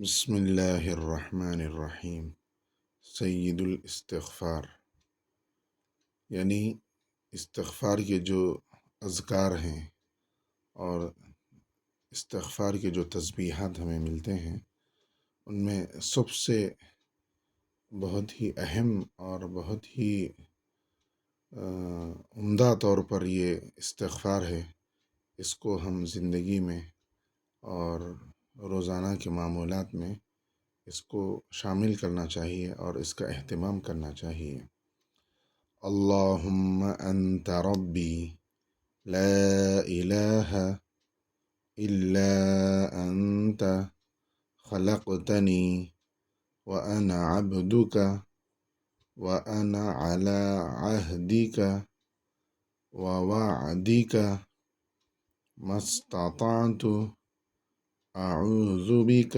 بسم اللہ الرحمن الرحیم۔ سید الاستغفار یعنی استغفار کے جو اذکار ہیں اور استغفار کے جو تسبیحات ہمیں ملتے ہیں، ان میں سب سے بہت ہی اہم اور بہت ہی عمدہ طور پر یہ استغفار ہے۔ اس کو ہم زندگی میں اور روزانہ کے معمولات میں اس کو شامل کرنا چاہیے اور اس کا اہتمام کرنا چاہیے۔ اللہم انت ربی لا الہ الا انت خلقتنی وانا عبدک وانا على عہدک ووعدک ما استطعت اعوذ بک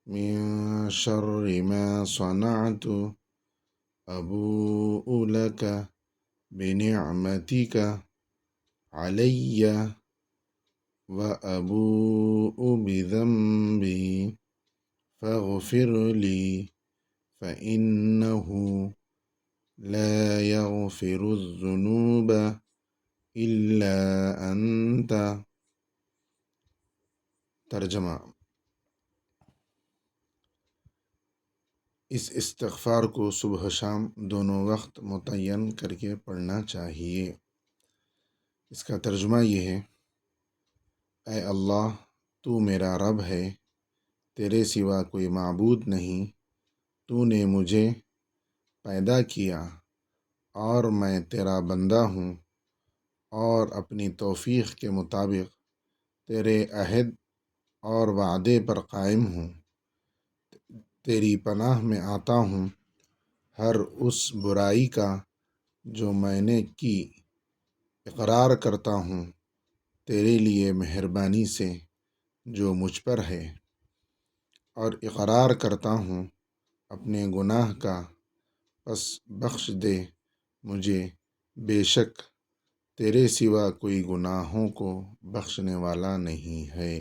من شر ما صنعت ابوء لك بنعمتك علي وابوء بذنبي فاغفر لي فإنه لا يغفر الذنوب إلا أنت۔ ترجمہ: اس استغفار کو صبح شام دونوں وقت متعین کر کے پڑھنا چاہیے۔ اس کا ترجمہ یہ ہے: اے اللہ، تو میرا رب ہے، تیرے سوا کوئی معبود نہیں، تو نے مجھے پیدا کیا اور میں تیرا بندہ ہوں اور اپنی توفیق کے مطابق تیرے عہد اور وعدے پر قائم ہوں۔ تیری پناہ میں آتا ہوں ہر اس برائی کا جو میں نے کی، اقرار کرتا ہوں تیرے لیے مہربانی سے جو مجھ پر ہے، اور اقرار کرتا ہوں اپنے گناہ کا، پس بخش دے مجھے، بے شک تیرے سوا کوئی گناہوں کو بخشنے والا نہیں ہے۔